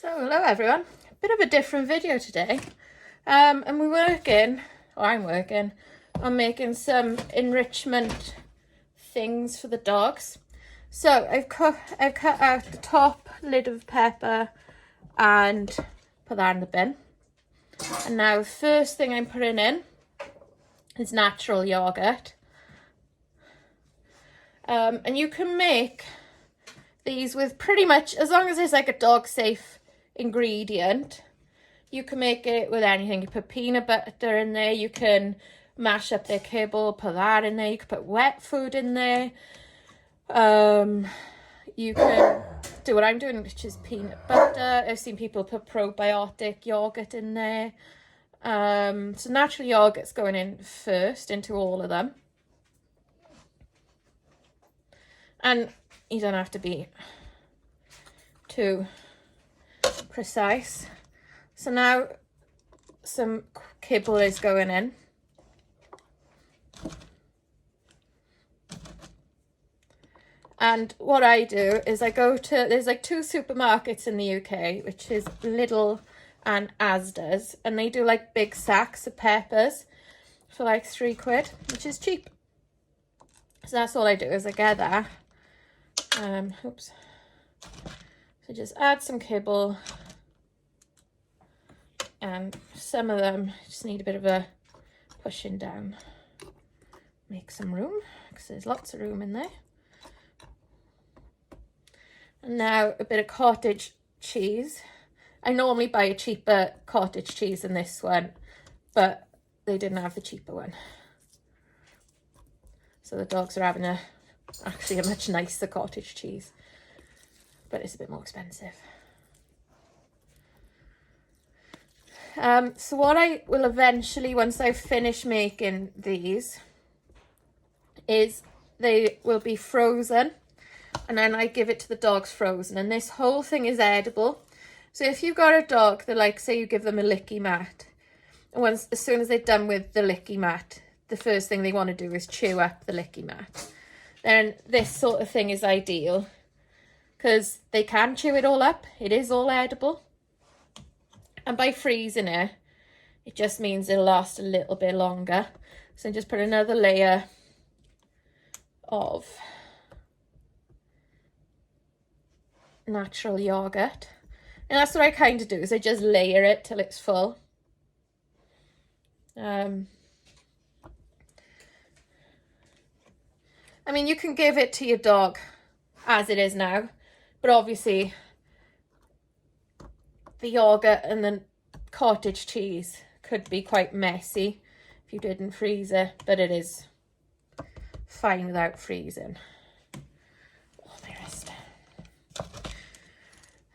So hello everyone, a bit of a different video today, and I'm working on making some enrichment things for the dogs. So I've cut out the top lid of pepper and put that in the bin. And now the first thing I'm putting in is natural yogurt. And you can make these with pretty much, as long as it's like a dog safe ingredient, you can make it with anything. You put peanut butter in there, you can mash up their kibble, put that in there, you can put wet food in there, you can do what I'm doing, which is peanut butter. I've seen people put probiotic yogurt in there. So natural yogurt's going in first into all of them, and you don't have to be too precise. So now some kibble is going in. And what I do is I go to, there's like two supermarkets in the UK, which is Lidl and Asda's, and they do like big sacks of peppers for like £3, which is cheap. So that's all I do is I get that. So just add some kibble, and some of them just need a bit of a pushing down. Make some room, because there's lots of room in there. And now a bit of cottage cheese. I normally buy a cheaper cottage cheese than this one, but they didn't have the cheaper one. So the dogs are having actually a much nicer cottage cheese, but it's a bit more expensive. So what I will eventually, once I've finished making these, is they will be frozen, and then I give it to the dogs frozen, and this whole thing is edible. So if you've got a dog that, like, say you give them a licky mat, and as soon as they're done with the licky mat, the first thing they want to do is chew up the licky mat, then this sort of thing is ideal, because they can chew it all up. It is all edible. And by freezing it, it just means it'll last a little bit longer. So just put another layer of natural yogurt. And that's what I kind of do, is I just layer it till it's full. I mean, you can give it to your dog as it is now, but obviously the yogurt and the cottage cheese could be quite messy if you didn't freeze it, but it is fine without freezing. Oh, my wrist.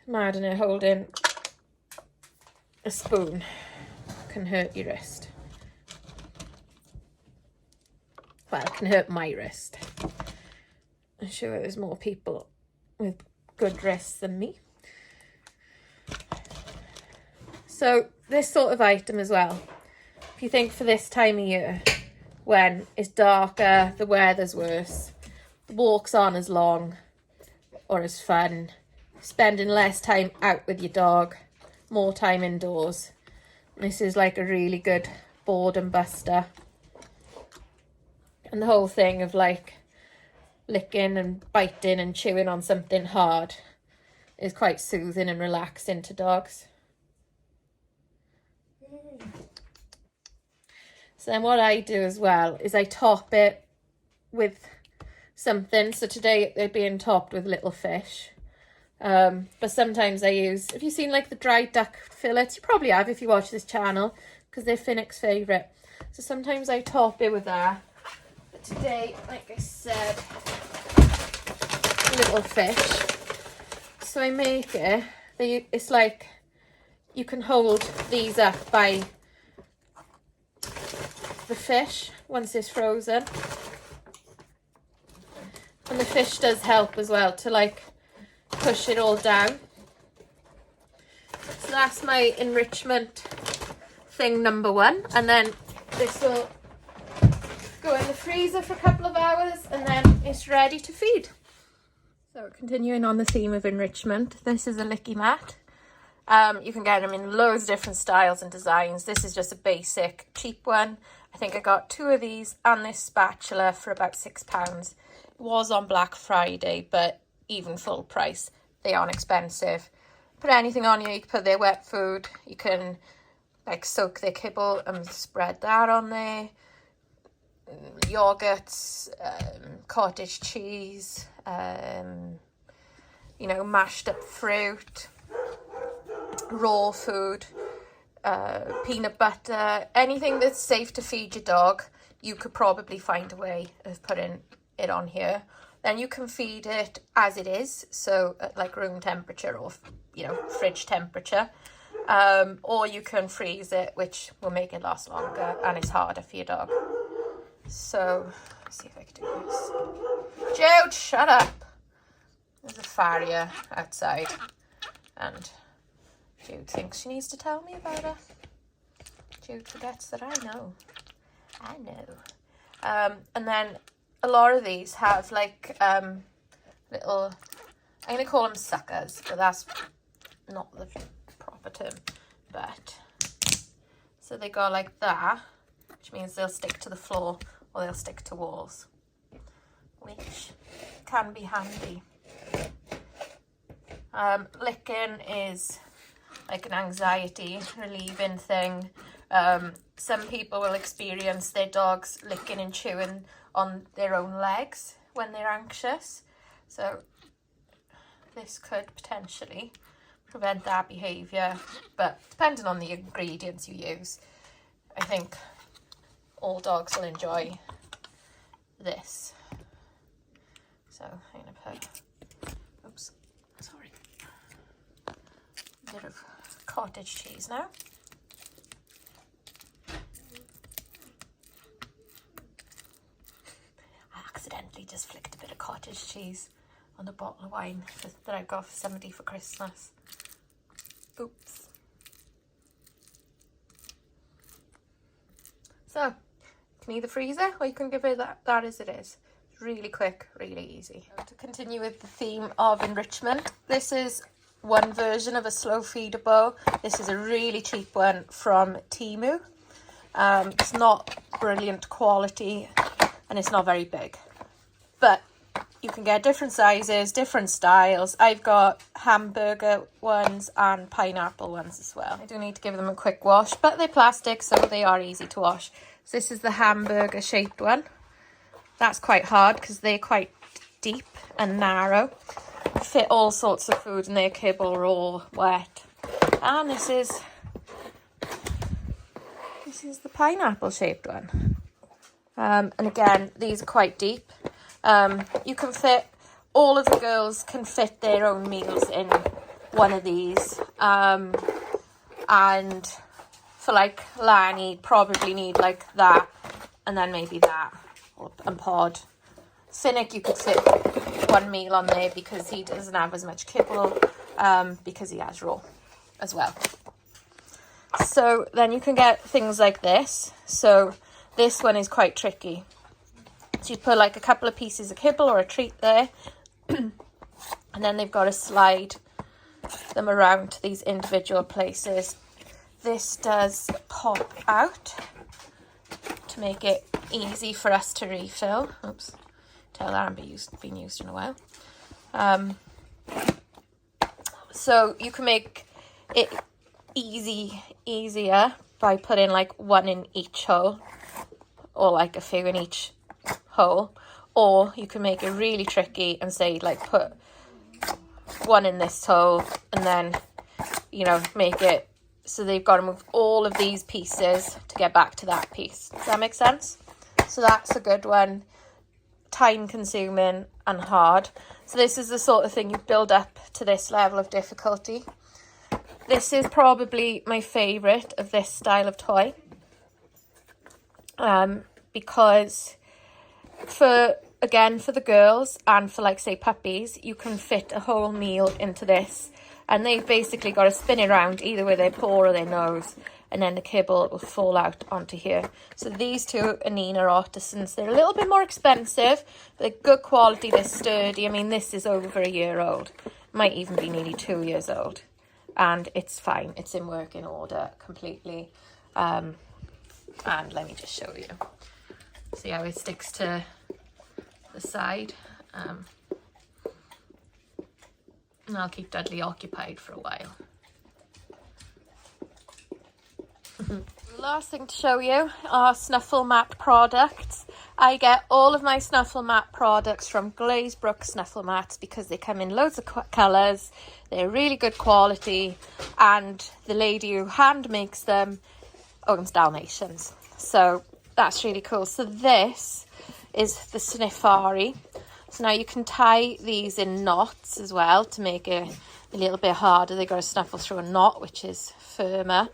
Mad in it, holding a spoon can hurt your wrist. Well, it can hurt my wrist. I'm sure there's more people with good wrists than me. So this sort of item as well, if you think for this time of year, when it's darker, the weather's worse, the walks aren't as long or as fun, spending less time out with your dog, more time indoors, this is like a really good boredom buster. And the whole thing of like licking and biting and chewing on something hard is quite soothing and relaxing to dogs. So then what I do as well is I top it with something. So today they're being topped with little fish. But sometimes I use, have you seen like the dried duck fillets? You probably have if you watch this channel, because they're Finnick's favourite. So sometimes I top it with that. But today, like I said, little fish. So I make it, it's like you can hold these up by the fish once it's frozen. And the fish does help as well to like push it all down. So that's my enrichment thing number one, and then this will go in the freezer for a couple of hours and then it's ready to feed. So continuing on the theme of enrichment, this is a licky mat. You can get them in loads of different styles and designs. This is just a basic cheap one. I think I got 2 of these and this spatula for about £6. It was on Black Friday, but even full price, they aren't expensive. Put anything on here. You can put their wet food. You can like soak their kibble and spread that on there. Yogurts, cottage cheese, you know, mashed up fruit, raw food, peanut butter, anything that's safe to feed your dog. You could probably find a way of putting it on here. Then you can feed it as it is, so at like room temperature or, you know, fridge temperature. Or you can freeze it, which will make it last longer and it's harder for your dog. So, let's see if I can do this. Jude, shut up! There's a farrier outside and Jude thinks she needs to tell me about her. Jude forgets that I know. And then a lot of these have like little, I'm going to call them suckers, but that's not the proper term. But, so they go like that, which means they'll stick to the floor or they'll stick to walls, which can be handy. Licking is like an anxiety relieving thing. Some people will experience their dogs licking and chewing on their own legs when they're anxious. So this could potentially prevent that behaviour, but depending on the ingredients you use, I think all dogs will enjoy this. So I'm going to put, oops, sorry, a bit of cottage cheese now. I accidentally just flicked a bit of cottage cheese on a bottle of wine that I got for somebody for Christmas. Oops. So, you can either freeze it or you can give it that as it is. It's really quick, really easy. To continue with the theme of enrichment, this is one version of a slow feeder bowl. This is a really cheap one from Temu. It's not brilliant quality and it's not very big, but you can get different sizes, different styles. I've got hamburger ones and pineapple ones as well. I do need to give them a quick wash, but they're plastic, so they are easy to wash. So this is the hamburger shaped one. That's quite hard because they're quite deep and narrow. Fit all sorts of food in their kibble, raw, wet. And this is the pineapple shaped one. And again, these are quite deep. You can fit, all of the girls can fit their own meals in one of these. And for like Lani, probably need like that and then maybe that and Pod. Finnick, you could fit one meal on there because he doesn't have as much kibble, because he has raw as well. So then you can get things like this. So this one is quite tricky. So you put like a couple of pieces of kibble or a treat there, and then they've got to slide them around to these individual places. This does pop out to make it easy for us to refill. Oops, tell that hasn't been used in a while. So you can make it easier by putting like one in each hole, or like a few in each hole, or you can make it really tricky and say like put one in this hole and then, you know, make it so they've got to move all of these pieces to get back to that piece. Does that make sense? So that's a good one. Time consuming and hard. So this is the sort of thing you build up to this level of difficulty. This is probably my favourite of this style of toy, because for the girls and for like say puppies, you can fit a whole meal into this, and they've basically got to spin it around either with their paw or their nose, and then the kibble will fall out onto here. So these two Anina artisans, they're a little bit more expensive, but they're good quality, they're sturdy. I mean, this is over a year old, might even be nearly 2 years old. and it's fine. It's in working order completely. And let me just show you. See how it sticks to the side. And I'll keep Dudley occupied for a while. Last thing to show you are Snuffle Matte products. I get all of my Snuffle Matte products from Glazebrook Snuffle Mattes because they come in loads of colours, they're really good quality, and the lady who hand makes them owns Dalmatians. So that's really cool. So this is the Sniffari. So now you can tie these in knots as well to make it a little bit harder. They've got to snuffle through a knot, which is firmer.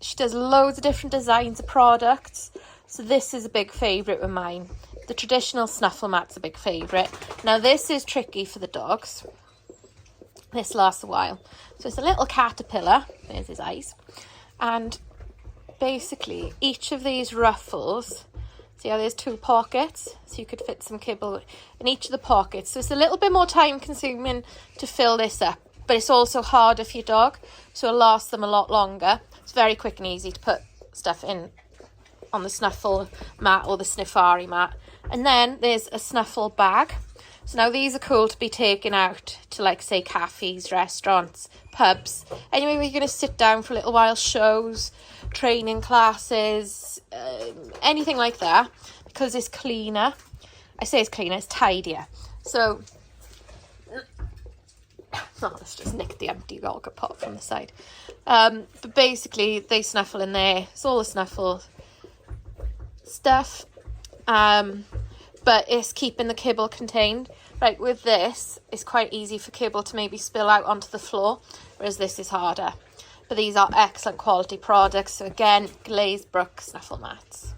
She does loads of different designs of products. So this is a big favourite with mine. The traditional Snuffle Matte's a big favourite. Now this is tricky for the dogs. This lasts a while. So it's a little caterpillar. There's his eyes. And basically each of these ruffles, see how there's 2 pockets? So you could fit some kibble in each of the pockets. So it's a little bit more time consuming to fill this up. But it's also harder for your dog. So it'll last them a lot longer. It's very quick and easy to put stuff in on the Snuffle mat or the Sniffari mat. And then there's a Snuffle bag. So now these are cool to be taken out to, like, say, cafes, restaurants, pubs. Anyway, where you're going to sit down for a little while, shows, training classes, anything like that. Because it's cleaner. I say it's cleaner, it's tidier. So, oh, let's just nick the empty yogurt pot from the side. But basically, they snuffle in there. It's all the snuffle stuff. But it's keeping the kibble contained. Right, with this, it's quite easy for kibble to maybe spill out onto the floor, whereas this is harder. But these are excellent quality products. So again, Glazebrook Snuffle Mats.